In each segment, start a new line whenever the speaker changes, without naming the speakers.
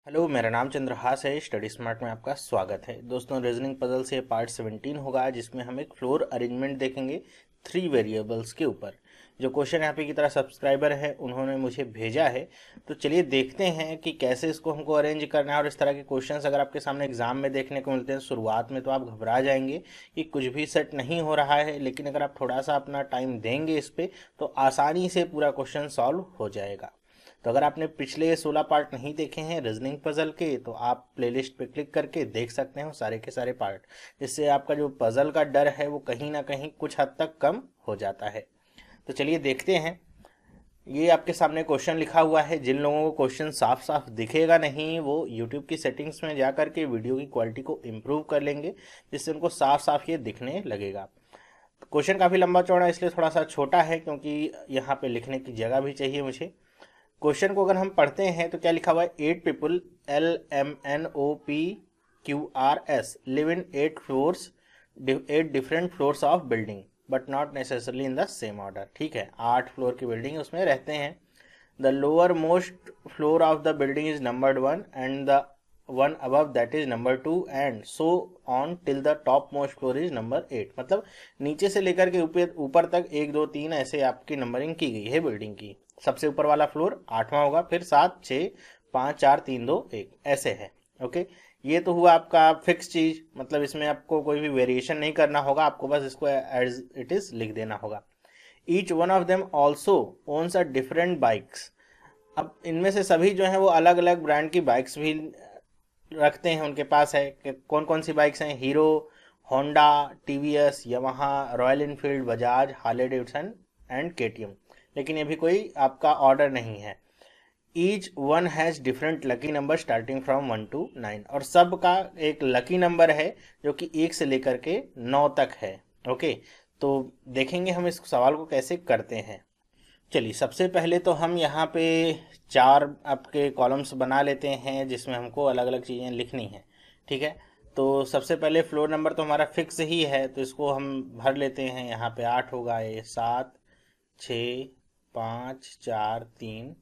Hello, मेरा नाम चंद्रहास है। स्टडी स्मार्ट में आपका स्वागत है। दोस्तों, रीजनिंग पजल से पार्ट 17 होगा, जिसमें हम एक फ्लोर अरेंजमेंट देखेंगे 3 वेरिएबल्स के ऊपर। जो क्वेश्चन यहाँ पे की तरह सब्सक्राइबर है उन्होंने मुझे भेजा है, तो चलिए देखते हैं कि कैसे इसको हमको अरेंज करना है। और इस तरह के क्वेश्चंस अगर आपके सामने एग्जाम में देखने को मिलते हैं शुरुआत में, तो आप घबरा जाएंगे कि कुछ भी सेट नहीं हो रहा है, लेकिन अगर आप थोड़ा सा अपना टाइम देंगे इस पे, तो आसानी से पूरा क्वेश्चन सॉल्व हो जाएगा। तो अगर आपने पिछले 16 पार्ट नहीं देखे हैं रीजनिंग पजल के, तो आप प्लेलिस्ट पे क्लिक करके देख सकते हैं सारे के सारे पार्ट। जिससे आपका जो पजल का डर है वो कहीं ना कहीं कुछ हद तक कम हो जाता है। तो चलिए देखते हैं। ये आपके सामने क्वेश्चन लिखा हुआ है। जिन लोगों को क्वेश्चन साफ साफ दिखेगा नहीं, वो यूट्यूब की सेटिंग्स में जा करके वीडियो की क्वालिटी को इम्प्रूव कर लेंगे, जिससे उनको साफ साफ ये दिखने लगेगा। क्वेश्चन काफ़ी लंबा चौड़ा इसलिए थोड़ा सा छोटा है, क्योंकि यहाँ पे लिखने की जगह भी चाहिए मुझे। क्वेश्चन को अगर हम पढ़ते हैं तो क्या लिखा हुआ है, 8 people LMNOPQRS live in 8 floors, 8 different floors of building but not necessarily in the same order. ठीक है, 8 फ्लोर की बिल्डिंग उसमें रहते हैं। The lower most floor of the building is numbered 1 and the one above that is number 2 and so on till the topmost floor is number 8। मतलब नीचे से लेकर के ऊपर ऊपर तक 1 2 3 ऐसे आपकी नंबरिंग की गई है बिल्डिंग की। सबसे ऊपर वाला फ्लोर 8वां होगा, फिर 7 6 5 4 3 2 1 ऐसे है। ओके, ये तो हुआ आपका फिक्स चीज, मतलब इसमें आपको कोई भी वेरिएशन नहीं करना होगा, आपको बस इसको एज इट इज लिख देना होगा। Each one of them also owns a different bikes. अब इनमें से सभी जो हैं वो अलग अलग ब्रांड की बाइक्स भी रखते हैं, उनके पास है कि कौन कौन सी बाइक्स हैं। Hero, Honda, TVS, Yamaha, royal Enfield, Bajaj, Harley Davidson and KTM. लेकिन ये भी कोई आपका ऑर्डर नहीं है। Each one has different lucky number starting from 1 to 9, और सब का एक लकी नंबर है जो कि 1 से लेकर के 9 तक है। ओके, तो देखेंगे हम इस सवाल को कैसे करते हैं। चलिए, सबसे पहले तो हम यहाँ पे 4 आपके कॉलम्स बना लेते हैं, जिसमें हमको अलग अलग चीज़ें लिखनी हैं। ठीक है, तो सबसे पहले फ्लोर नंबर तो हमारा फिक्स ही है, तो इसको हम भर लेते हैं। यहाँ पे 8 होगा, ये 7 6 5 4 3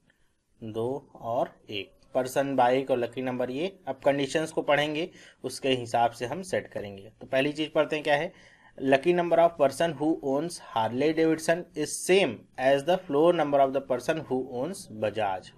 2 और 1। पर्सन, बाइक और लकी नंबर, ये अब कंडीशंस को पढ़ेंगे, उसके हिसाब से हम सेट करेंगे। तो पहली चीज़ पढ़ते हैं, क्या है। Lucky number of person who owns Harley Davidson is same as the floor number of the person who owns Bajaj.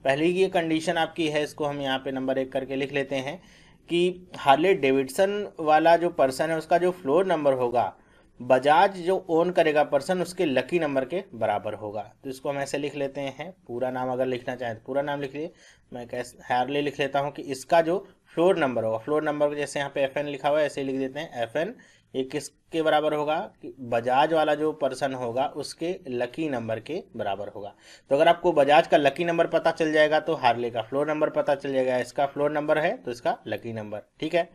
पहली ये कंडीशन आपकी है, इसको हम यहाँ पे नंबर 1 करके लिख लेते हैं कि हार्ले डेविडसन वाला जो पर्सन है उसका जो फ्लोर नंबर होगा, बजाज जो ओन करेगा पर्सन, उसके लकी नंबर के बराबर होगा। तो इसको हम ऐसे लिख लेते हैं। पूरा नाम अगर लिखना चाहें तो पूरा नाम लिख लिए। मैं कैसे हार्ले लिख लेता हूँ कि इसका जो फ्लोर नंबर होगा, फ्लोर नंबर जैसे यहाँ पे FN लिखा हुआ है ऐसे ही लिख देते हैं FN। ये किसके बराबर होगा कि बजाज वाला जो पर्सन होगा उसके लकी नंबर के बराबर होगा। तो अगर आपको बजाज का लकी नंबर पता चल जाएगा तो हार्ले का फ्लोर नंबर पता चल जाएगा। इसका फ्लोर नंबर है तो इसका लकी नंबर। ठीक है,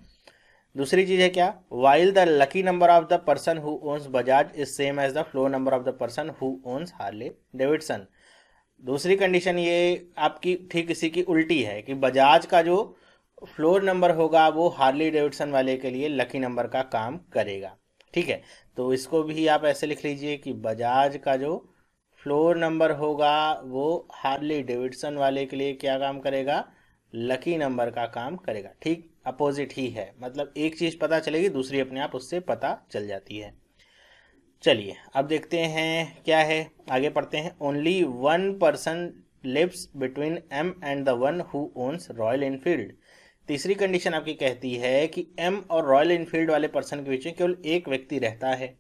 दूसरी चीज है क्या, while the lucky number of the person who owns Bajaj is same as the floor number of the person who owns Harley Davidson. दूसरी कंडीशन ये आपकी ठीक इसी की उल्टी है कि बजाज का जो फ्लोर नंबर होगा वो हार्ली डेविडसन वाले के लिए लकी नंबर का काम करेगा। ठीक है, तो इसको भी आप ऐसे लिख लीजिए कि बजाज का जो फ्लोर नंबर होगा वो हार्ली डेविडसन वाले के लिए क्या काम करेगा, लकी नंबर का काम करेगा। ठीक अपोजिट ही है, मतलब एक चीज पता चलेगी दूसरी अपने आप उससे पता चल जाती है। चलिए अब देखते हैं क्या है, आगे पढ़ते हैं। Only one person lives between M and the one who owns Royal Enfield. तीसरी कंडीशन आपकी कहती है कि M और रॉयल इनफील्ड वाले पर्सन के बीच में केवल एक व्यक्ति रहता है।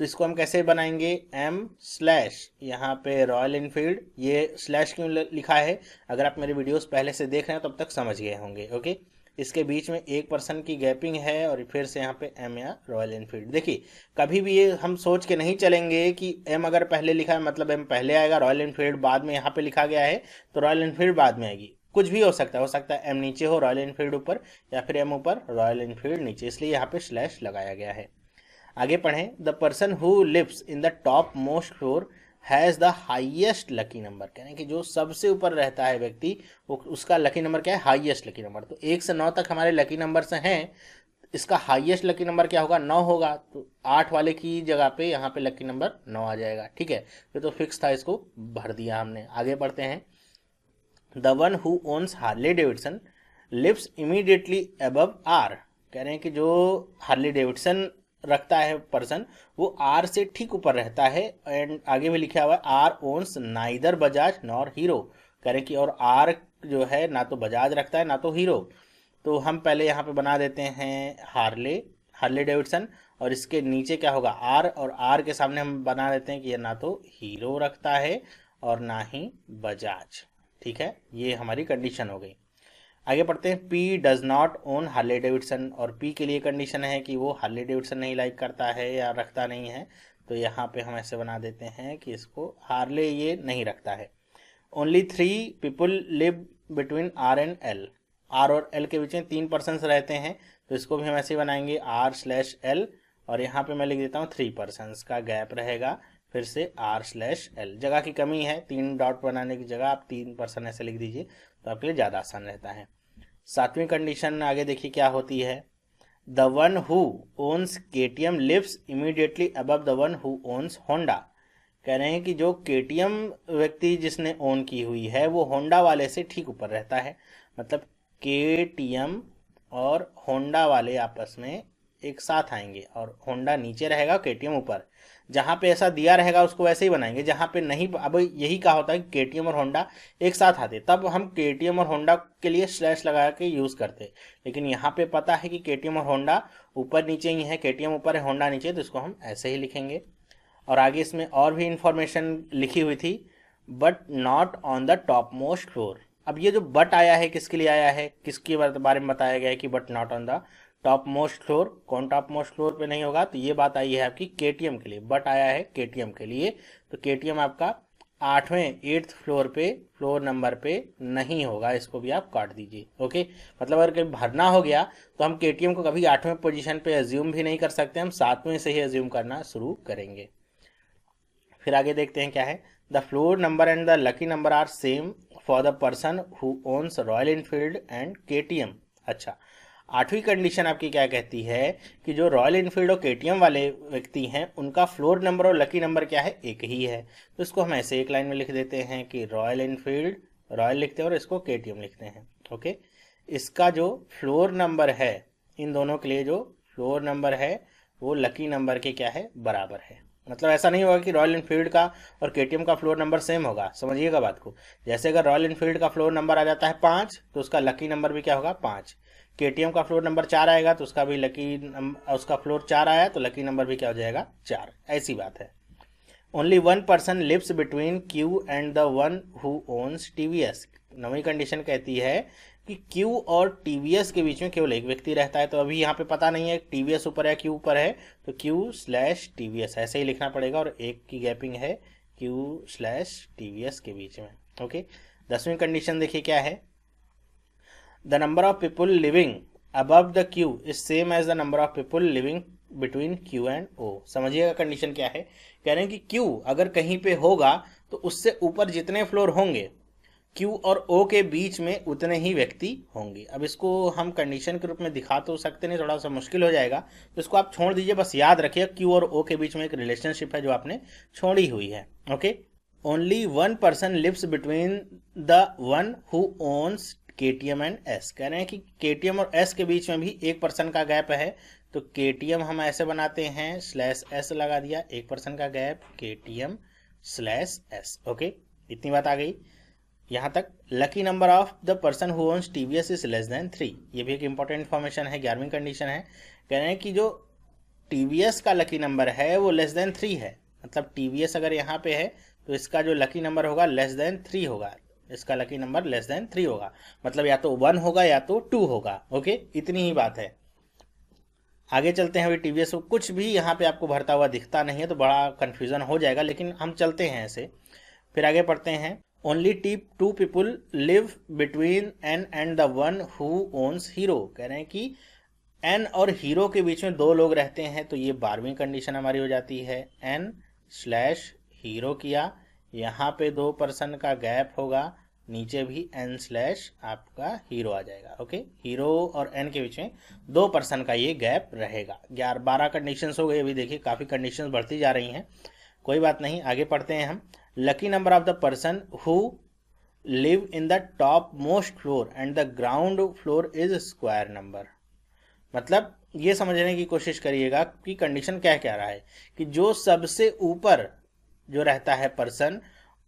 तो इसको हम कैसे बनाएंगे, M स्लैश यहाँ पे रॉयल इनफील्ड। ये स्लैश क्यों लिखा है, अगर आप मेरे वीडियोस पहले से देख रहे हैं तो अब तक समझ गए होंगे। ओके, इसके बीच में एक पर्सन की गैपिंग है और फिर से यहाँ पे M या रॉयल इनफील्ड। देखिए, कभी भी ये हम सोच के नहीं चलेंगे कि M अगर पहले लिखा है मतलब M पहले आएगा, रॉयल इनफील्ड बाद में यहाँ पे लिखा गया है तो रॉयल इनफील्ड बाद में आएगी। कुछ भी हो सकता है M नीचे हो रॉयल इनफील्ड ऊपर, या फिर M ऊपर रॉयल इनफील्ड नीचे, इसलिए यहाँ पे स्लैश लगाया गया है। आगे पढ़ें। The person who lives in the topmost floor has the highest lucky number. कहने कि जो सबसे ऊपर रहता है व्यक्ति वो उसका लकी नंबर क्या है, हाईएस्ट लकी नंबर। तो 1 से 9 तक हमारे लकी नंबर्स हैं, इसका हाईएस्ट लकी नंबर क्या होगा, 9 होगा। तो 8 वाले की जगह पे यहाँ पे लकी नंबर 9 आ जाएगा। ठीक है, ये तो फिक्स था, इसको भर दिया हमने। आगे बढ़ते हैं। The one who owns Harley Davidson lives immediately above R. कह रहे हैं कि जो हार्ले डेविडसन रखता है पर्सन वो आर से ठीक ऊपर रहता है। एंड आगे भी लिखा हुआ है R owns neither Bajaj nor Hero. कह रहे हैं कि और आर जो है ना तो बजाज रखता है ना तो हीरो। तो हम पहले यहाँ पे बना देते हैं हार्ले डेविडसन, और इसके नीचे क्या होगा आर, और आर के सामने हम बना देते हैं कि ये ना तो हीरो रखता है और ना ही बजाज। ठीक है, ये हमारी कंडीशन हो गई। आगे पढ़ते हैं, P does not own Harley Davidson, और पी के लिए कंडीशन है कि वो हार्ले डेविडसन नहीं लाइक करता है या रखता नहीं है। तो यहाँ पे हम ऐसे बना देते हैं कि इसको हार्ले ये नहीं रखता है। Only 3 people live between R and L. R और एल के बीच में 3 पर्सन्स रहते हैं, तो इसको भी हम ऐसे ही बनाएंगे R/L, और यहाँ पे मैं लिख देता हूँ 3 पर्सन्स का गैप रहेगा, फिर से R/L। जगह की कमी है, 3 डॉट बनाने की जगह आप 3 पर्सन ऐसे लिख दीजिए तो आपके लिए ज़्यादा आसान रहता है। 7वीं कंडीशन आगे देखिए क्या होती है, the one who owns KTM lives immediately above the one who owns Honda. कह रहे हैं कि जो KTM व्यक्ति जिसने ओन की हुई है वो होंडा वाले से ठीक ऊपर रहता है। मतलब KTM और होंडा वाले आपस में एक साथ आएंगे और होंडा नीचे रहेगा KTM ऊपर। जहाँ पे ऐसा दिया रहेगा उसको वैसे ही बनाएंगे, जहाँ पे नहीं, अब यही कहा होता है कि KTM और होंडा एक साथ आते, तब हम KTM और होंडा के लिए स्लैश लगा के यूज़ करते। लेकिन यहाँ पे पता है कि KTM और होंडा ऊपर नीचे ही है, KTM ऊपर है होंडा नीचे, तो इसको हम ऐसे ही लिखेंगे। और आगे इसमें और भी इंफॉर्मेशन लिखी हुई थी, but not on the topmost floor. अब ये जो बट आया है किसके लिए आया है, किसके बारे में बताया गया है कि but not on the topmost floor, कौन टॉप मोस्ट फ्लोर पे नहीं होगा, तो ये बात आई है आपकी KTM के लिए, बट आया है KTM के लिए। तो KTM आपका 8th फ्लोर पे, फ्लोर नंबर पे नहीं होगा, इसको भी आप काट दीजिए। ओके, मतलब अगर कहीं भरना हो गया तो हम KTM को कभी 8वें पोजीशन पे एज्यूम भी नहीं कर सकते, हम 7वें से ही एज्यूम करना शुरू करेंगे। फिर आगे देखते हैं क्या है, the floor number and the lucky number are same for the person who owns Royal Enfield and KTM। अच्छा, 8वीं कंडीशन आपकी क्या कहती है कि जो रॉयल इनफील्ड और KTM वाले व्यक्ति हैं उनका फ्लोर नंबर और लकी नंबर क्या है, एक ही है। तो इसको हम ऐसे एक लाइन में लिख देते हैं कि रॉयल इनफील्ड, रॉयल लिखते हैं और इसको KTM लिखते हैं। ओके, इसका जो फ्लोर नंबर है, इन दोनों के लिए जो फ्लोर नंबर है वो लकी नंबर के क्या है, बराबर है। मतलब ऐसा नहीं होगा कि रॉयल इनफील्ड का और KTM का फ्लोर नंबर सेम होगा, समझिएगा बात को। जैसे अगर रॉयल इनफील्ड का फ्लोर नंबर आ जाता है 5, तो उसका लकी नंबर भी क्या होगा, 5। KTM का फ्लोर नंबर 4 आएगा तो उसका भी उसका फ्लोर 4 आया तो लकी नंबर भी क्या हो जाएगा, 4। ऐसी बात है। Only 1 person lives between Q and the one who owns TVS। 9वीं कंडीशन कहती है कि Q और TVS के बीच में केवल एक व्यक्ति रहता है। तो अभी यहाँ पे पता नहीं है TVS ऊपर है Q ऊपर है, तो Q/TVS ऐसे ही लिखना पड़ेगा, और एक की गैपिंग है Q/TVS के बीच में। ओके, 10वीं कंडीशन देखिए क्या है, the number of people living above the Q is same as the number of people living between Q and O। समझिएगा कंडीशन क्या है, कह रहे हैं कि Q अगर कहीं पे होगा तो उससे ऊपर जितने फ्लोर होंगे Q और O के बीच में उतने ही व्यक्ति होंगे। अब इसको हम कंडीशन के रूप में दिखा तो सकते नहीं, थोड़ा सा मुश्किल हो जाएगा, तो इसको आप छोड़ दीजिए। बस याद रखिए Q और O के बीच में एक रिलेशनशिप है जो आपने छोड़ी हुई है। Okay, only 1 person lives between the one who owns KTM and S। कह रहे हैं कि KTM और S के बीच में भी एक पर्सन का गैप है, तो KTM हम ऐसे बनाते हैं /S लगा दिया, एक पर्सन का गैप KTM/S। ओके, इतनी बात आ गई यहाँ तक। Lucky number of the person who owns TVS is less than 3, ये भी एक इंपॉर्टेंट इन्फॉर्मेशन है। 11वीं कंडीशन है, कह रहे हैं कि जो TVS का लकी नंबर है वो लेस देन 3 है। मतलब TVS अगर यहाँ पे है तो इसका जो लकी नंबर होगा लेस देन 3 होगा, इसका लकी नंबर लेस देन 3 होगा, मतलब या तो 1 होगा या तो 2 होगा। ओके, इतनी ही बात है। आगे चलते हैं। अभी TVS को कुछ भी यहाँ पे आपको भरता हुआ दिखता नहीं है तो बड़ा कन्फ्यूजन हो जाएगा, लेकिन हम चलते हैं ऐसे। फिर आगे पढ़ते हैं, only 2 people live between N and the one who ons hero. कह रहे हैं कि N और हीरो के बीच में 2 लोग रहते हैं, तो ये 12वीं कंडीशन हमारी हो जाती है। N/हीरो किया, यहाँ पे 2 पर्सन का गैप होगा, नीचे भी N/ आपका हीरो आ जाएगा। ओके, हीरो और N के बीच में 2 पर्सन का ये गैप रहेगा। 12 कंडीशंस हो गई। अभी देखिए काफ़ी कंडीशंस बढ़ती जा रही हैं, कोई बात नहीं, आगे पढ़ते हैं हम। Lucky number of the person who live in the topmost floor and the ground floor is square number. मतलब ये समझने की कोशिश करिएगा कि कंडीशन क्या कह रहा है कि जो सबसे ऊपर जो रहता है पर्सन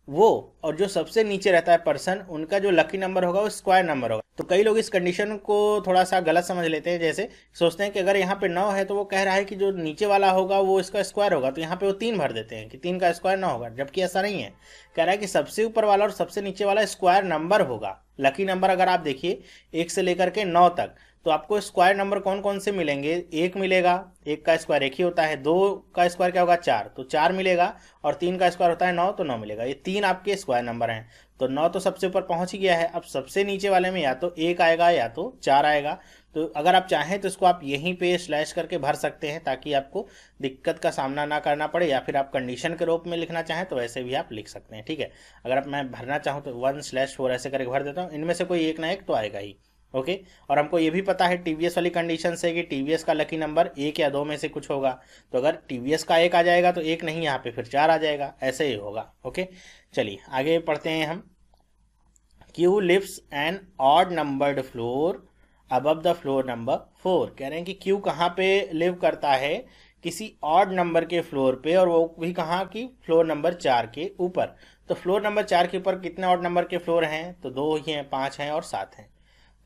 वो और जो सबसे नीचे रहता है पर्सन, उनका जो लकी नंबर होगा वो स्क्वायर नंबर होगा। तो कई लोग इस कंडीशन को थोड़ा सा गलत समझ लेते हैं, जैसे सोचते हैं कि अगर यहाँ पे 9 है तो वो कह रहा है कि जो नीचे वाला होगा वो इसका स्क्वायर होगा, तो यहाँ पे वो 3 भर देते हैं कि 3 का स्क्वायर 9 होगा, जबकि ऐसा नहीं है। कह रहा है कि सबसे ऊपर वाला और सबसे नीचे वाला स्क्वायर नंबर होगा। लकी नंबर अगर आप देखिए 1 से लेकर के 9 तक, तो आपको स्क्वायर नंबर कौन कौन से मिलेंगे? 1 मिलेगा, 1 का स्क्वायर 1 ही होता है। 2 का स्क्वायर क्या होगा? 4, तो 4 मिलेगा। और 3 का स्क्वायर होता है 9, तो 9 मिलेगा। ये 3 आपके स्क्वायर नंबर हैं। तो 9 तो सबसे ऊपर पहुंच ही गया है। अब सबसे नीचे वाले में या तो 1 आएगा या तो 4 आएगा। तो अगर आप चाहें तो इसको आप यहीं पे स्लैश करके भर सकते हैं, ताकि आपको दिक्कत का सामना ना करना पड़े, या फिर आप कंडीशन के रूप में लिखना चाहें तो वैसे भी आप लिख सकते हैं। ठीक है, अगर आप मैं भरना चाहूँ तो 1/4 ऐसे करके भर देता हूँ। इनमें से कोई एक ना एक तो आएगा ही। ओके, और हमको ये भी पता है टीवीएस वाली कंडीशन से कि टीवीएस का लकी नंबर 1 या 2 में से कुछ होगा। तो अगर टीवीएस का 1 आ जाएगा तो 1 नहीं, यहाँ पे फिर 4 आ जाएगा, ऐसे ही होगा। ओके, चलिए आगे पढ़ते हैं हम। Q lives an odd numbered floor above the floor number 4। कह रहे हैं कि क्यू कहाँ पे लिव करता है? किसी ऑड नंबर के फ्लोर पे, और वो भी कहाँ की? फ्लोर नंबर 4 के ऊपर। तो फ्लोर नंबर 4 के ऊपर कितने ऑड नंबर के फ्लोर हैं? तो 2 ही हैं, 5 हैं और 7 हैं।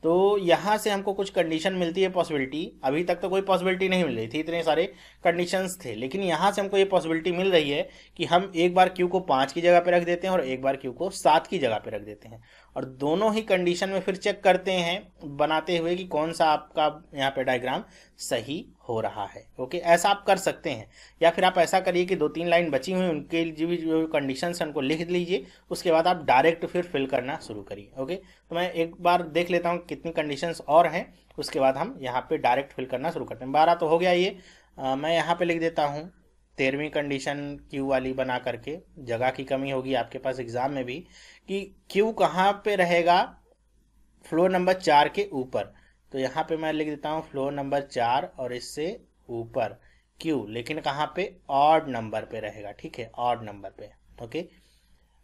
तो यहाँ से हमको कुछ कंडीशन मिलती है, पॉसिबिलिटी। अभी तक तो कोई पॉसिबिलिटी नहीं मिल रही थी, इतने सारे कंडीशंस थे, लेकिन यहाँ से हमको ये पॉसिबिलिटी मिल रही है कि हम एक बार क्यू को 5 की जगह पे रख देते हैं और एक बार क्यू को 7 की जगह पे रख देते हैं, और दोनों ही कंडीशन में फिर चेक करते हैं बनाते हुए कि कौन सा आपका यहाँ पे डायग्राम सही हो रहा है। ओके, ऐसा आप कर सकते हैं, या फिर आप ऐसा करिए कि 2-3 लाइन बची हुई उनके जो कंडीशन है उनको लिख लीजिए, उसके बाद आप डायरेक्ट फिर फिल करना शुरू करिए। ओके, तो मैं एक बार देख लेता हूँ कितनी कंडीशंस और हैं, उसके बाद हम यहाँ पे डायरेक्ट फिल करना शुरू करते हैं। 12 तो हो गया ये। मैं यहाँ पे लिख देता हूँ 13वीं कंडीशन क्यू वाली बना करके। जगह की कमी होगी आपके पास एग्जाम में भी कि क्यू कहाँ पे रहेगा? फ्लोर नंबर 4 के ऊपर। तो यहाँ पे मैं लिख देता हूँ फ्लोर नंबर 4 और इससे ऊपर क्यू, लेकिन कहाँ पे? ऑड नंबर पे रहेगा। ठीक है, ऑड नंबर पे। ओके,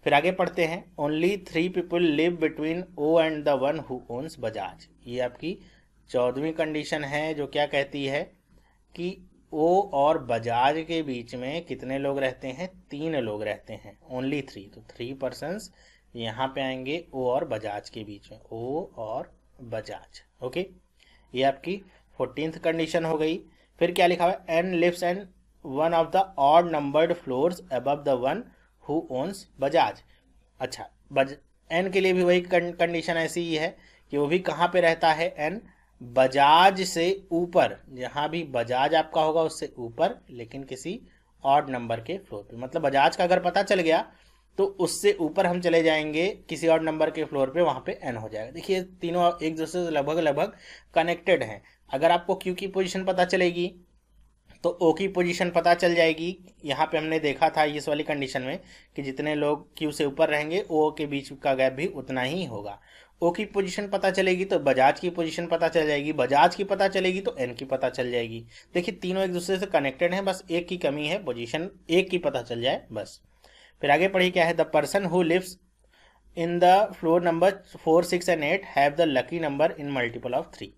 फिर आगे पढ़ते हैं। Only 3 people live between O and the one who owns Bajaj. ये आपकी 14वीं कंडीशन है, जो क्या कहती है कि ओ और बजाज के बीच में कितने लोग रहते हैं? 3 लोग रहते हैं। ओनली 3, तो 3 पर्सन्स यहाँ पे आएंगे ओ और बजाज के बीच में, ओ और बजाज। ओके, ये आपकी 14th कंडीशन हो गई। फिर क्या लिखा हुआ है? N lives in one of the odd numbered floors above the one who owns Bajaj. अच्छा, एन के लिए भी वही कंडीशन ऐसी ही है कि वो भी कहाँ पे रहता है? एन बजाज से ऊपर, जहाँ भी बजाज आपका होगा उससे ऊपर, लेकिन किसी ऑड नंबर के फ्लोर पे। मतलब बजाज का अगर पता चल गया तो उससे ऊपर हम चले जाएंगे किसी और नंबर के फ्लोर पे, वहाँ पे एन हो जाएगा। देखिए तीनों एक दूसरे से लगभग लगभग कनेक्टेड हैं। अगर आपको क्यू की पोजीशन पता चलेगी तो ओ की पोजीशन पता चल जाएगी। यहाँ पे हमने देखा था इस वाली कंडीशन में कि जितने लोग क्यू से ऊपर रहेंगे ओ के बीच का गैप भी उतना ही होगा। ओ की पोजीशन पता चलेगी तो बजाज की पोजीशन पता चल जाएगी, बजाज की पता चलेगी तो एन की पता चल जाएगी। देखिए तीनों एक दूसरे से कनेक्टेड हैं, बस एक की कमी है, पोजीशन एक की पता चल जाए बस। फिर आगे पढ़िए क्या है? The person who lives in the floor number 4, 6 and 8 have the lucky number in multiple of 3।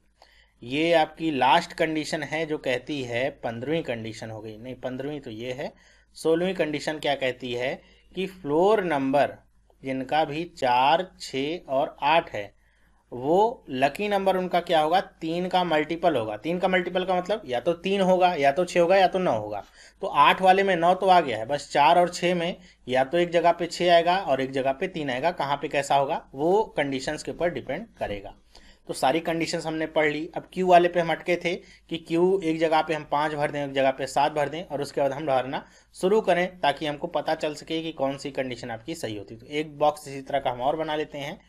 ये आपकी लास्ट कंडीशन है जो कहती है, 15वीं कंडीशन हो गई, नहीं 15वीं तो ये है। 16वीं कंडीशन क्या कहती है कि फ्लोर नंबर जिनका भी 4, 6 और 8 है, वो लकी नंबर उनका क्या होगा? 3 का मल्टीपल होगा। 3 का मल्टीपल का मतलब या तो 3 होगा, या तो 6 होगा, या तो 9 होगा। तो 8 वाले में 9 तो आ गया है, बस 4 और 6 में या तो एक जगह पे 6 आएगा और एक जगह पे 3 आएगा। कहाँ पे कैसा होगा वो कंडीशंस के ऊपर डिपेंड करेगा। तो सारी कंडीशंस हमने पढ़ ली। अब क्यू वाले पे हम अटके थे कि क्यू एक जगह पे हम 5 भर दें, एक जगह पे 7 भर दें, और उसके बाद हम भरना शुरू करें ताकि हमको पता चल सके कि कौन सी कंडीशन आपकी सही होती। तो एक बॉक्स इसी तरह का हम और बना लेते हैं।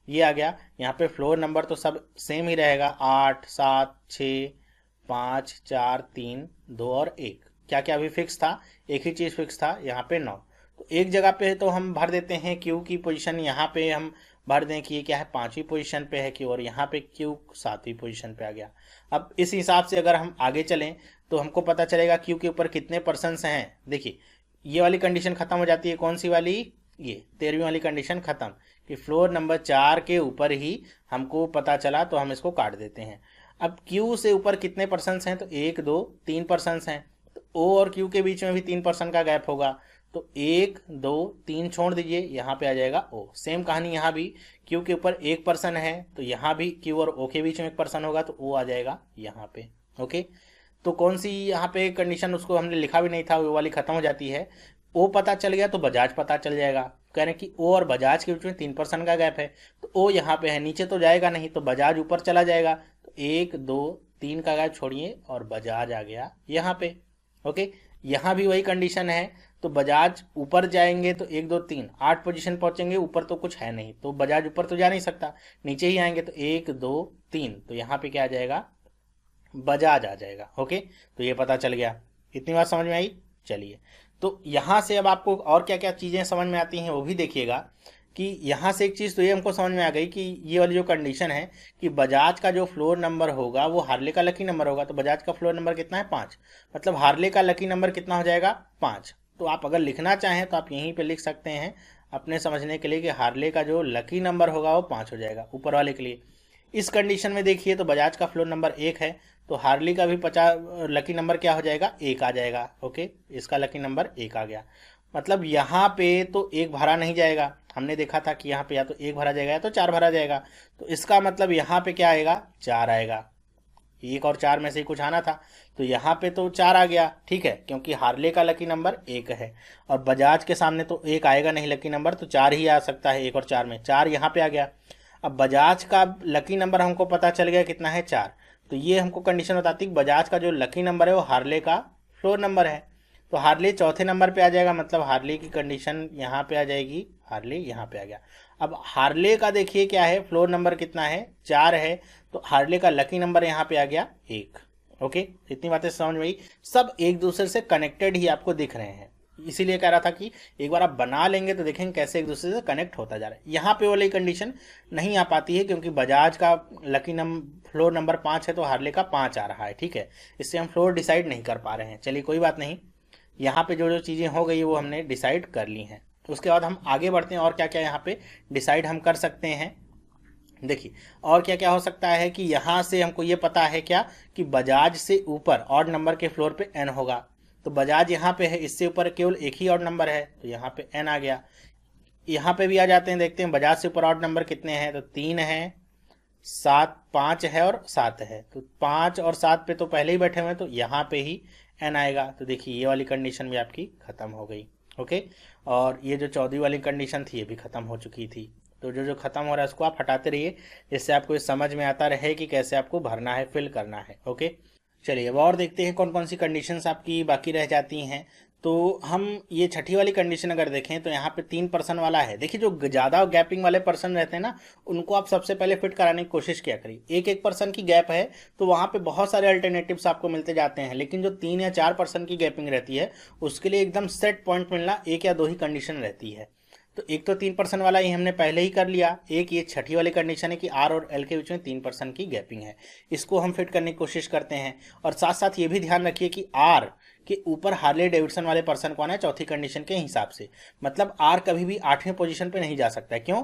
ये आ गया। यहाँ पे फ्लोर नंबर तो सब सेम ही रहेगा, 8, 7, 6, 5, 4, 3, 2 और 1। क्या क्या अभी फिक्स था? एक ही चीज़ फिक्स था, यहाँ पे 9। तो एक जगह पे तो हम भर देते हैं क्यू की पोजीशन, यहाँ पे हम भर दें कि ये क्या है? 5वीं पोजीशन पे है क्यू, और यहाँ पे क्यू 7वीं पोजीशन पे आ गया। अब इस हिसाब से अगर हम आगे चलें तो हमको पता चलेगा क्यू के ऊपर कितने पर्सन्स हैं। देखिए ये वाली कंडीशन खत्म हो जाती है, कौन सी वाली? ये 13वीं वाली कंडीशन खत्म, कि फ्लोर नंबर 4 के ऊपर ही हमको पता चला, तो हम इसको काट देते हैं। अब क्यू से ऊपर कितने परसेंट्स हैं, तो 1 2 3 परसेंट्स हैं, तो ओ और क्यू के बीच में भी 3% का गैप होगा, तो 1 2 3 छोड़ दीजिए, यहाँ पे आ जाएगा ओ। सेम कहानी यहाँ भी, क्यू के ऊपर 1% है तो यहाँ भी क्यू और ओ के बीच में 1% होगा, तो ओ आ जाएगा यहाँ पे। ओके, तो कौन सी यहाँ पे कंडीशन, उसको हमने लिखा भी नहीं था, वो वाली खत्म हो जाती है। ओ पता चल गया तो बजाज पता चल जाएगा। कह रहे हैं कि ओ और बजाज के बीच में 3% का गैप है, तो ओ यहाँ पे है, नीचे तो जाएगा नहीं, तो बजाज ऊपर चला जाएगा, तो 1 2 3 का गैप छोड़िए और बजाज आ गया यहाँ पे। ओके, यहाँ भी वही कंडीशन है, तो बजाज ऊपर जाएंगे तो 1 2 3 8 पोजीशन पहुंचेंगे, ऊपर तो कुछ है नहीं, तो बजाज ऊपर तो जा नहीं सकता, नीचे ही आएंगे, तो 1 2 3, तो यहाँ पे क्या आ जाएगा, बजाज आ जाएगा। ओके, तो ये पता चल गया। इतनी बात समझ में आई। चलिए, तो यहाँ से अब आपको और क्या क्या चीज़ें समझ में आती हैं वो भी देखिएगा। कि यहाँ से एक चीज़ तो ये हमको समझ में आ गई कि ये वाली जो कंडीशन है कि बजाज का जो फ्लोर नंबर होगा वो हार्ले का लकी नंबर होगा, तो बजाज का फ्लोर नंबर कितना है, 5, मतलब हार्ले का लकी नंबर कितना हो जाएगा, 5। तो आप अगर लिखना चाहें तो आप यहीं पे लिख सकते हैं अपने समझने के लिए कि हार्ले का जो लकी नंबर होगा वो 5 हो जाएगा ऊपर वाले के लिए। इस कंडीशन में देखिए तो बजाज का फ्लोर नंबर 1 है, तो हार्ली का भी 50 लकी नंबर क्या हो जाएगा, 1 आ जाएगा। ओके, इसका लकी नंबर 1 आ गया, मतलब यहाँ पे तो 1 भरा नहीं जाएगा, हमने देखा था कि यहाँ पे या तो 1 भरा जाएगा या तो 4 भरा जाएगा, तो इसका मतलब यहाँ पे क्या आएगा, 4 आएगा। 1 और 4 में से ही कुछ आना था, तो यहाँ पे तो 4 आ गया, ठीक है, क्योंकि हार्ले का लकी नंबर 1 है और बजाज के सामने तो 1 आएगा नहीं लकी नंबर, तो 4 ही आ सकता है, 1 और 4 में 4 यहाँ पे आ गया। अब बजाज का लकी नंबर हमको पता चल गया कितना है, 4, तो ये हमको कंडीशन बताती है बजाज का जो लकी नंबर है वो हार्ले का फ्लोर नंबर है, तो हार्ले चौथे नंबर पे आ जाएगा, मतलब हार्ले की कंडीशन यहाँ पे आ जाएगी, हार्ले यहाँ पे आ गया। अब हार्ले का देखिए क्या है, फ्लोर नंबर कितना है, 4 है, तो हार्ले का लकी नंबर यहाँ पे आ गया 1। ओके, इतनी बातें समझ में आई, सब एक दूसरे से कनेक्टेड ही आपको दिख रहे हैं, इसीलिए कह रहा था कि एक बार आप बना लेंगे तो देखेंगे कैसे एक दूसरे से कनेक्ट होता जा रहा है। यहाँ पे वाली कंडीशन नहीं आ पाती है क्योंकि बजाज का लकी फ्लोर नंबर 5 है तो हार्ले का 5 आ रहा है, ठीक है, इससे हम फ्लोर डिसाइड नहीं कर पा रहे हैं। चलिए कोई बात नहीं, यहाँ पे जो जो चीज़ें हो गई वो हमने डिसाइड कर ली हैं। उसके बाद हम आगे बढ़ते हैं और क्या क्या यहाँ पे डिसाइड हम कर सकते हैं। देखिए और क्या क्या हो सकता है कि यहाँ से हमको ये पता है क्या कि बजाज से ऊपर ऑड नंबर के फ्लोर पे n होगा, तो बजाज यहाँ पे है, इससे ऊपर केवल एक ही ऑड नंबर है, तो यहाँ पे n आ गया। यहाँ पे भी आ जाते हैं, देखते हैं बजाज से ऊपर ऑड नंबर कितने हैं, तो 3 है, 7 5 है और 7 है, तो 5 और 7 पे तो पहले ही बैठे हुए हैं, तो यहाँ पे ही n आएगा। तो देखिए ये वाली कंडीशन भी आपकी खत्म हो गई। ओके, और ये जो 14वीं वाली कंडीशन थी ये भी खत्म हो चुकी थी। तो जो जो खत्म हो रहा है उसको आप हटाते रहिए, जिससे आपको ये समझ में आता रहे कि कैसे आपको भरना है, फिल करना है। ओके, चलिए अब और देखते हैं कौन कौन सी कंडीशंस आपकी बाकी रह जाती हैं। तो हम ये छठी वाली कंडीशन अगर देखें तो यहाँ पे 3% वाला है। देखिए जो ज़्यादा गैपिंग वाले पर्सन रहते हैं ना, उनको आप सबसे पहले फिट कराने की कोशिश किया करिए। 1% की गैप है तो वहाँ पे बहुत सारे अल्टरनेटिव्स आपको मिलते जाते हैं, लेकिन जो 3 या 4% की गैपिंग रहती है उसके लिए एकदम सेट पॉइंट मिलना 1 या 2 ही कंडीशन रहती है। तो एक तो 3% वाला ही हमने पहले ही कर लिया, एक ये छठी वाली कंडीशन है कि आर और एल के बीच में 3% की गैपिंग है, इसको हम फिट करने की कोशिश करते हैं। और साथ साथ ये भी ध्यान रखिए कि आर के ऊपर हार्ले डेविडसन वाले पर्सन को आना है चौथी कंडीशन के हिसाब से, मतलब आर कभी भी 8वें पोजीशन पे नहीं जा सकता है। क्यों?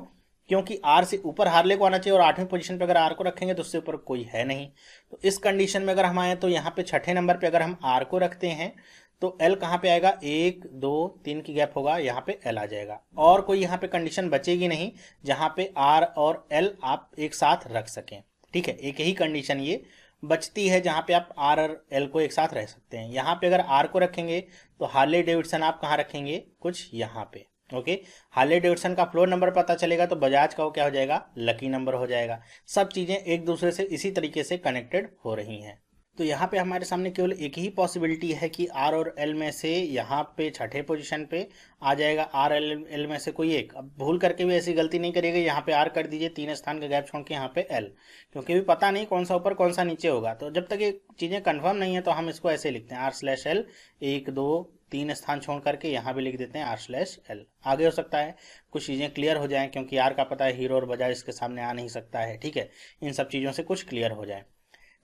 क्योंकि आर से ऊपर हार्ले को आना चाहिए और 8वें पोजीशन पे अगर आर को रखेंगे तो उससे ऊपर कोई है नहीं। तो इस कंडीशन में अगर हम आए तो यहाँ पे छठे नंबर पे अगर हम आर को रखते हैं तो एल कहाँ पे आएगा, 1 2 3 की गैप होगा, यहाँ पे एल आ जाएगा। और कोई यहाँ पे कंडीशन बचेगी नहीं जहाँ पे आर और एल आप एक साथ रख सकें, ठीक है, एक ही कंडीशन ये बचती है जहाँ पे आप आर और एल को एक साथ रह सकते हैं। यहाँ पे अगर आर को रखेंगे तो हार्ले डेविडसन आप कहाँ रखेंगे, कुछ यहाँ पे। ओके, हार्ले डेविडसन का फ्लोर नंबर पता चलेगा तो बजाज का वो क्या हो जाएगा, लकी नंबर हो जाएगा। सब चीज़ें एक दूसरे से इसी तरीके से कनेक्टेड हो रही हैं। तो यहाँ पे हमारे सामने केवल एक ही पॉसिबिलिटी है कि आर और एल में से यहाँ पे छठे पोजीशन पे आ जाएगा, आर एल में से कोई एक। अब भूल करके भी ऐसी गलती नहीं करिएगा, यहाँ पे आर कर दीजिए, 3 स्थान का गैप छोड़ के यहाँ पे एल, क्योंकि भी पता नहीं कौन सा ऊपर कौन सा नीचे होगा। तो जब तक ये चीज़ें कन्फर्म नहीं है तो हम इसको ऐसे लिखते हैं r/l, 1 2 3 स्थान छोड़ करके यहाँ भी लिख देते हैं r/l। आगे हो सकता है कुछ चीज़ें क्लियर हो जाएं, क्योंकि आर का पता है हीरो और बजाज इसके सामने आ नहीं सकता है, ठीक है, इन सब चीज़ों से कुछ क्लियर हो जाए।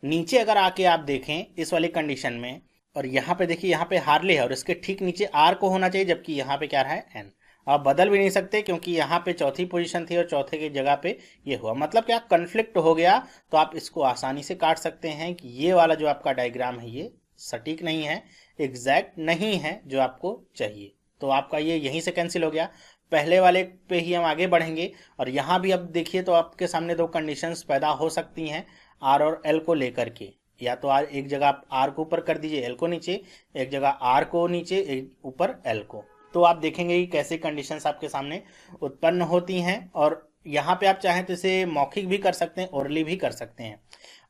नीचे अगर आके आप देखें इस वाली कंडीशन में, और यहाँ पे देखिए यहाँ पे हार्ले है और इसके ठीक नीचे आर को होना चाहिए, जबकि यहाँ पे क्या रहा है एन। आप बदल भी नहीं सकते क्योंकि यहाँ पे चौथी पोजीशन थी और चौथे की जगह पे ये हुआ। मतलब क्या कन्फ्लिक्ट हो गया, तो आप इसको आसानी से काट सकते हैं कि ये वाला जो आपका डायग्राम है ये सटीक नहीं है, एग्जैक्ट नहीं है जो आपको चाहिए। तो आपका ये यहीं से कैंसिल हो गया। पहले वाले पे ही हम आगे बढ़ेंगे और यहाँ भी अब देखिए तो आपके सामने दो कंडीशंस पैदा हो सकती हैं आर और एल को लेकर के। या तो आर एक जगह आप आर को ऊपर कर दीजिए, एल को नीचे, एक जगह आर को नीचे, एक ऊपर एल को। तो आप देखेंगे कि कैसे कंडीशंस आपके सामने उत्पन्न होती हैं। और यहाँ पे आप चाहें तो इसे मौखिक भी कर सकते हैं, ओरली भी कर सकते हैं।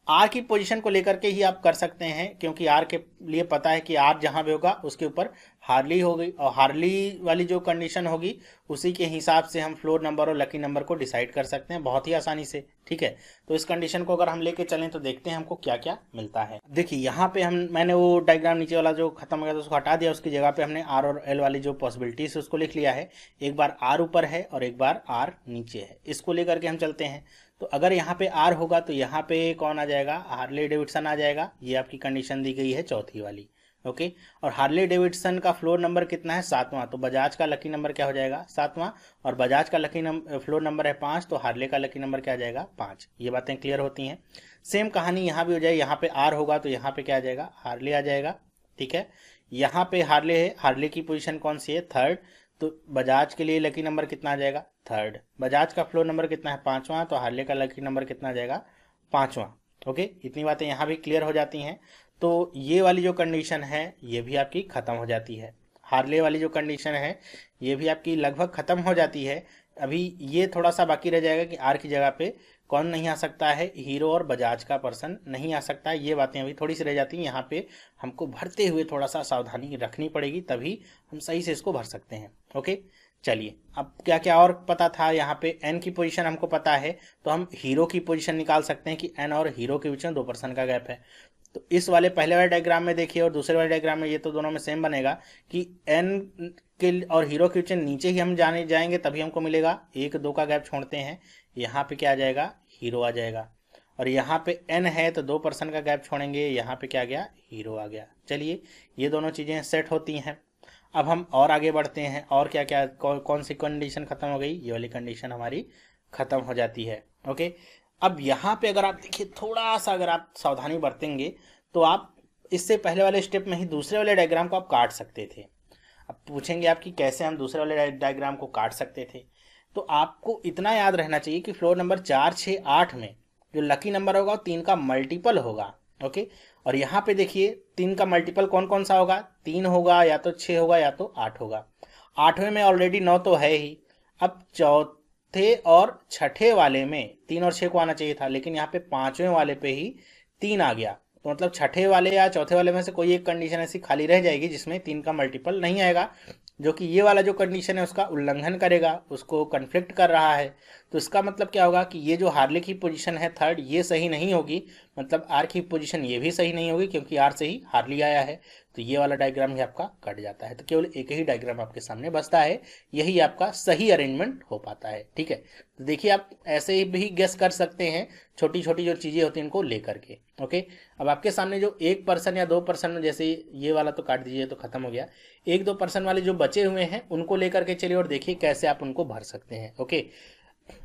आर की पोजीशन को लेकर के ही आप कर सकते हैं क्योंकि आर के लिए पता है कि आर जहां भी होगा उसके ऊपर हार्ली होगी और हार्ली वाली जो कंडीशन होगी उसी के हिसाब से हम फ्लोर नंबर और लकी नंबर को डिसाइड कर सकते हैं बहुत ही आसानी से। ठीक है, तो इस कंडीशन को अगर हम लेके चलें तो देखते हैं हमको क्या क्या मिलता है। देखिए यहाँ पे मैंने वो डायग्राम नीचे वाला जो खत्म हो गया था उसको हटा दिया, उसकी जगह पे हमने आर और एल वाली जो पॉसिबिलिटीज उसको लिख लिया है। एक बार आर ऊपर है और एक बार आर नीचे है, इसको लेकर के हम चलते हैं। तो अगर यहाँ पे आर होगा तो यहाँ पे कौन आ जाएगा, हार्ले डेविडसन आ जाएगा। ये आपकी कंडीशन दी गई है चौथी वाली। ओके, और हार्ले डेविडसन का फ्लोर नंबर कितना है, 7वां। तो बजाज का लकी नंबर क्या हो जाएगा, 7वां। और बजाज का लकी फ्लोर नंबर है 5, तो हार्ले का लकी नंबर क्या आ जाएगा, 5। ये बातें क्लियर होती हैं। सेम कहानी यहाँ भी हो जाए, यहाँ पे आर होगा तो यहाँ पे क्या आ जाएगा, हार्ले आ जाएगा। ठीक है, यहाँ पे हार्ले है, हार्ले की पोजीशन कौन सी है, 3rd। तो बजाज के लिए लकी नंबर कितना आ जाएगा, 3rd। बजाज का फ्लोर नंबर कितना है, 5वां। तो हार्ले का लकी नंबर कितना आ जाएगा, 5वां। ओके, इतनी बातें यहाँ भी क्लियर हो जाती हैं। तो ये वाली जो कंडीशन है ये भी आपकी खत्म हो जाती है। हार्ले वाली जो कंडीशन है ये भी आपकी लगभग खत्म हो जाती है। अभी ये थोड़ा सा बाकी रह जाएगा कि आर की जगह पे कौन नहीं आ सकता है, हीरो और बजाज का पर्सन नहीं आ सकता है। ये बातें अभी थोड़ी सी रह जाती हैं, यहाँ पे हमको भरते हुए थोड़ा सा सावधानी रखनी पड़ेगी, तभी हम सही से इसको भर सकते हैं। ओके, चलिए अब क्या क्या और पता था। यहाँ पे एन की पोजीशन हमको पता है, तो हम हीरो की पोजीशन निकाल सकते हैं कि एन और हीरो के बीच में 2% का गैप है। तो इस वाले पहले वाले डायग्राम में देखिए और दूसरे वाले डायग्राम में ये तो दोनों में सेम बनेगा कि एन के और हीरो के बीच नीचे ही हम जाएंगे तभी हमको मिलेगा। 1-2 का गैप छोड़ते हैं, यहाँ पे क्या आ जाएगा, हीरो आ जाएगा। और यहाँ पे एन है तो 2% का गैप छोड़ेंगे, यहाँ पे क्या आ गया, हीरो आ गया। चलिए ये दोनों चीज़ें सेट होती हैं। अब हम और आगे बढ़ते हैं, और क्या क्या कौन सी कंडीशन खत्म हो गई, ये वाली कंडीशन हमारी खत्म हो जाती है। ओके, अब यहाँ पे अगर आप देखिए थोड़ा सा अगर आप सावधानी बरतेंगे तो आप इससे पहले वाले स्टेप में ही दूसरे वाले डायग्राम को आप काट सकते थे। अब पूछेंगे आप कि कैसे हम दूसरे वाले डायग्राम को काट सकते थे। तो आपको इतना याद रहना चाहिए कि फ्लोर नंबर 4, 6, 8 में जो लकी नंबर होगा वो 3 का मल्टीपल होगा। ओके, और यहाँ पे देखिए 3 का मल्टीपल कौन कौन सा होगा, 3 होगा, या तो 6 होगा, या तो 8 होगा। 8वें में ऑलरेडी 9 तो है ही। अब चौथे और छठे वाले में 3 और 6 को आना चाहिए था, लेकिन यहाँ पे 5वें वाले पे ही 3 आ गया। तो मतलब छठे वाले या चौथे वाले में से कोई एक कंडीशन ऐसी खाली रह जाएगी जिसमें 3 का मल्टीपल नहीं आएगा, जो कि ये वाला जो कंडीशन है उसका उल्लंघन करेगा, उसको कन्फ्लिक्ट कर रहा है। तो इसका मतलब क्या होगा कि ये जो हार्ले की पोजीशन है 3rd, ये सही नहीं होगी। मतलब आर की पोजीशन ये भी सही नहीं होगी क्योंकि आर से ही हार्ली आया है। तो ये वाला डायग्राम ही आपका कट जाता है। तो केवल एक ही डायग्राम आपके सामने बचता है, यही आपका सही अरेंजमेंट हो पाता है। ठीक है, तो देखिए आप ऐसे ही भी गेस कर सकते हैं छोटी छोटी जो चीज़ें होती हैं इनको लेकर के। ओके, अब आपके सामने जो 1% या 2% जैसे ये वाला तो काट दीजिए तो खत्म हो गया, 1-2% वाले जो बचे हुए हैं उनको लेकर के चलिए और देखिए कैसे आप उनको भर सकते हैं। ओके,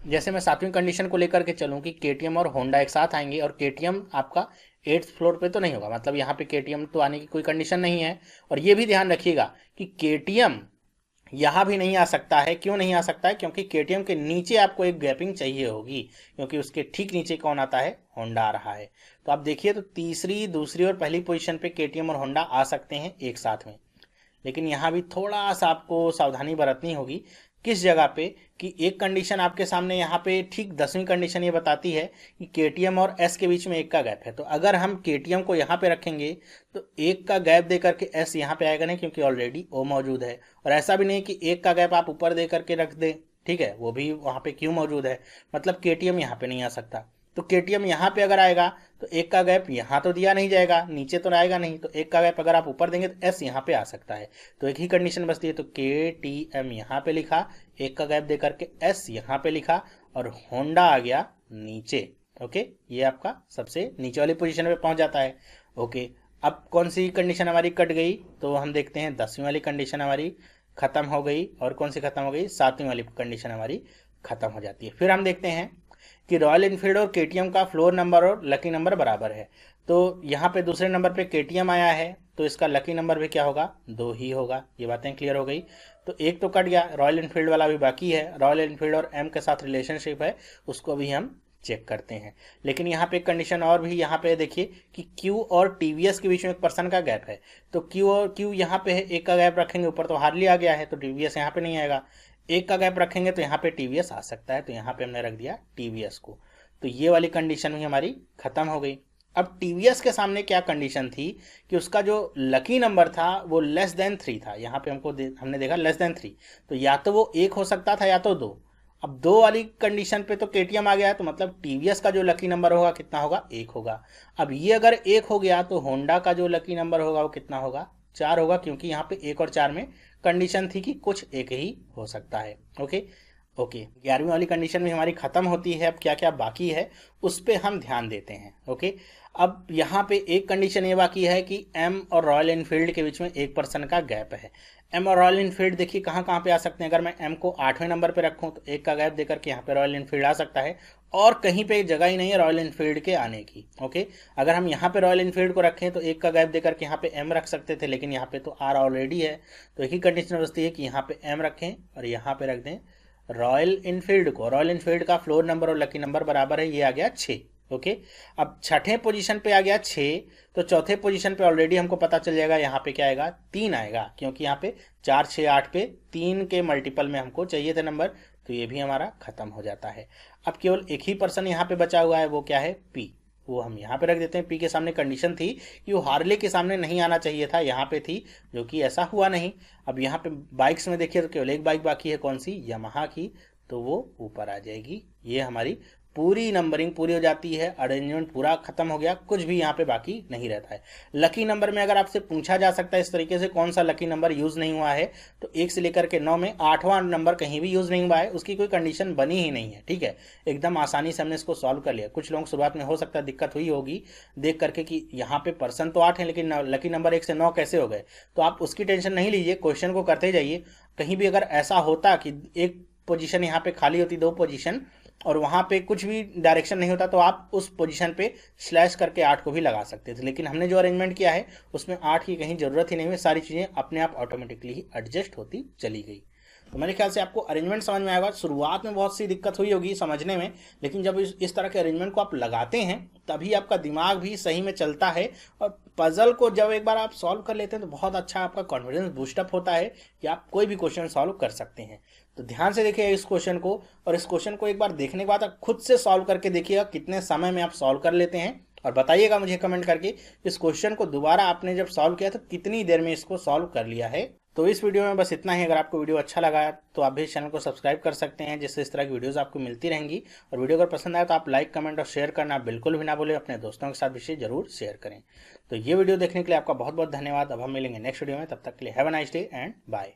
जैसे मैं 7वीं कंडीशन को लेकर के चलूँ कि केटीएम और होंडा एक साथ आएंगे, और केटीएम आपका 8th फ्लोर पे तो नहीं होगा, मतलब यहाँ पे केटीएम तो आने की कोई कंडीशन नहीं है। और ये भी ध्यान रखिएगा कि केटीएम यहाँ भी नहीं आ सकता है। क्यों नहीं आ सकता है, क्योंकि केटीएम के नीचे आपको एक गैपिंग चाहिए होगी, क्योंकि उसके ठीक नीचे कौन आता है, होंडा आ रहा है। तो आप देखिए तो तीसरी, दूसरी और पहली पोजीशन पे केटीएम और होंडा आ सकते हैं एक साथ में, लेकिन यहाँ भी थोड़ा सा आपको सावधानी बरतनी होगी। किस जगह पे कि एक कंडीशन आपके सामने यहाँ पे ठीक 10वीं कंडीशन ये बताती है कि केटीएम और एस के बीच में 1 का गैप है। तो अगर हम केटीएम को यहाँ पे रखेंगे तो 1 का गैप दे करके एस यहाँ पे आएगा नहीं, क्योंकि ऑलरेडी ओ मौजूद है। और ऐसा भी नहीं कि 1 का गैप आप ऊपर दे करके रख दें, ठीक है, वो भी वहाँ पे क्यों मौजूद है, मतलब केटीएम यहाँ पे नहीं आ सकता। तो केटीएम यहाँ पे अगर आएगा तो 1 का गैप यहाँ तो दिया नहीं जाएगा, नीचे तो आएगा नहीं, तो 1 का गैप अगर आप ऊपर देंगे तो एस यहाँ पे आ सकता है। तो एक ही कंडीशन बचती है, तो केटीएम यहाँ पे लिखा, 1 का गैप दे करके एस यहाँ पे लिखा, और होंडा आ गया नीचे। ओके, ये आपका सबसे नीचे वाली पोजीशन पे पहुंच जाता है। ओके, अब कौन सी कंडीशन हमारी कट गई, तो हम देखते हैं 10वीं वाली कंडीशन हमारी खत्म हो गई, और कौन सी खत्म हो गई, 7वीं वाली कंडीशन हमारी खत्म हो जाती है। फिर हम देखते हैं कि रॉयल इनफील्ड और केटीएम का फ्लोर नंबर और लकी नंबर बराबर है। तो यहाँ पे दूसरे नंबर पे केटीएम आया है, तो इसका लकी नंबर भी क्या होगा, 2 ही होगा। ये बातें क्लियर हो गई। तो एक तो कट गया, रॉयल इनफील्ड वाला भी बाकी है। रॉयल इनफील्ड और एम के साथ रिलेशनशिप है, उसको भी हम चेक करते हैं। लेकिन यहाँ पे एक कंडीशन और भी यहाँ पे देखिए कि क्यू और टीवीएस के बीच में 1% का गैप है। तो क्यू यहाँ पे है, एक का गैप रखेंगे ऊपर तो हार्डली आ गया है, तो टीवीएस यहाँ पे नहीं आएगा। एक का गैप रखेंगे तो यहाँ पे टीवीएस आ सकता है, तो यहाँ पे हमने रख दिया टीवीएस को। तो ये वाली कंडीशन भी हमारी खत्म हो गई। अब टीवीएस के सामने क्या कंडीशन थी कि उसका जो लकी नंबर था वो लेस देन 3 था। यहाँ पे हमने देखा लेस देन 3, तो या तो वो 1 हो सकता था या तो 2। अब 2 वाली कंडीशन पे तो केटीएम आ गया है, तो मतलब टीवीएस का जो लकी नंबर होगा कितना होगा, 1 होगा। अब ये अगर 1 हो गया तो होंडा का जो लकी नंबर होगा वो कितना होगा, 4 होगा, क्योंकि यहाँ पे 1 और 4 में कंडीशन थी कि कुछ एक ही हो सकता है। ओके ओके 11वीं वाली कंडीशन भी हमारी खत्म होती है। अब क्या क्या बाकी है उस पर हम ध्यान देते हैं। ओके, अब यहाँ पे एक कंडीशन ये बाकी है कि एम और रॉयल इनफील्ड के बीच में 1% का गैप है। एम और रॉयल इनफील्ड देखिए कहाँ कहाँ पे आ सकते हैं। अगर मैं एम को 8वें नंबर पे रखूँ तो 1 का गैप देकर के यहाँ पे रॉयल इनफील्ड आ सकता है, और कहीं पे जगह ही नहीं है रॉयल इनफील्ड के आने की। ओके, अगर हम यहाँ पे रॉयल इनफील्ड को रखें तो 1 का गैप देकर के यहाँ पे एम रख सकते थे, लेकिन यहाँ पे तो आर ऑलरेडी है, तो एक ही कंडीशन बचती है कि यहाँ पे एम रखें और यहाँ पे रख दें रॉयल इनफील्ड को। रॉयल इनफील्ड का फ्लोर नंबर और लकी नंबर बराबर है, ये आ गया 6। ओके, अब छठे पोजीशन पे आ गया 6, तो चौथे पोजीशन पे ऑलरेडी हमको पता चल जाएगा यहाँ पे क्या आएगा, 3 आएगा, क्योंकि यहाँ पे 4 6 8 पे 3 के मल्टीपल में हमको चाहिए थे नंबर, तो ये भी हमारा खत्म हो जाता है। अब केवल एक ही पर्सन यहाँ पे बचा हुआ है, वो क्या है, पी। वो हम यहाँ पे रख देते हैं। पी के सामने कंडीशन थी कि वो हार्ले के सामने नहीं आना चाहिए था, यहाँ पे थी, जो कि ऐसा हुआ नहीं। अब यहाँ पे बाइक्स में देखिए तो केवल एक बाइक बाकी है, कौन सी, यमाहा की, तो वो ऊपर आ जाएगी। ये हमारी पूरी नंबरिंग पूरी हो जाती है, अरेंजमेंट पूरा खत्म हो गया, कुछ भी यहाँ पे बाकी नहीं रहता है। लकी नंबर में अगर आपसे पूछा जा सकता है इस तरीके से कौन सा लकी नंबर यूज नहीं हुआ है, तो 1 से लेकर के 9 में 8वां नंबर कहीं भी यूज नहीं हुआ है, उसकी कोई कंडीशन बनी ही नहीं है। ठीक है, एकदम आसानी से हमने इसको सॉल्व कर लिया। कुछ लोग शुरुआत में हो सकता है दिक्कत हुई होगी देख करके कि यहाँ पे पर्सन तो 8 है लेकिन लकी नंबर 1 से 9 कैसे हो गए, तो आप उसकी टेंशन नहीं लीजिए, क्वेश्चन को करते जाइए। कहीं भी अगर ऐसा होता कि एक पोजीशन यहाँ पे खाली होती, 2 पोजीशन, और वहां पे कुछ भी डायरेक्शन नहीं होता, तो आप उस पोजीशन पे स्लैश करके 8 को भी लगा सकते थे। लेकिन हमने जो अरेंजमेंट किया है उसमें 8 की कहीं जरूरत ही नहीं है, सारी चीजें अपने आप ऑटोमेटिकली ही एडजस्ट होती चली गई। तो मेरे ख्याल से आपको अरेंजमेंट समझ में आएगा। शुरुआत में बहुत सी दिक्कत हुई होगी समझने में, लेकिन जब इस तरह के अरेंजमेंट को आप लगाते हैं तभी आपका दिमाग भी सही में चलता है, और पजल को जब एक बार आप सॉल्व कर लेते हैं तो बहुत अच्छा आपका कॉन्फिडेंस बूस्टअप होता है कि आप कोई भी क्वेश्चन सॉल्व कर सकते हैं। तो ध्यान से देखिए इस क्वेश्चन को, और इस क्वेश्चन को एक बार देखने के बाद आप खुद से सॉल्व करके देखिएगा कितने समय में आप सॉल्व कर लेते हैं, और बताइएगा मुझे कमेंट करके इस क्वेश्चन को दोबारा आपने जब सॉल्व किया तो कितनी देर में इसको सॉल्व कर लिया है। तो इस वीडियो में बस इतना ही। अगर आपको वीडियो अच्छा लगा तो आप भी इस चैनल को सब्सक्राइब कर सकते हैं, जिससे इस तरह की वीडियोस आपको मिलती रहेंगी। और वीडियो अगर पसंद आए तो आप लाइक, कमेंट और शेयर करना बिल्कुल भी ना भूलें। अपने दोस्तों के साथ भी जरूर शेयर करें। तो ये वीडियो देखने के लिए आपका बहुत बहुत धन्यवाद। अब हम मिलेंगे नेक्स्ट वीडियो में, तब तक के लिए have a nice day and bye.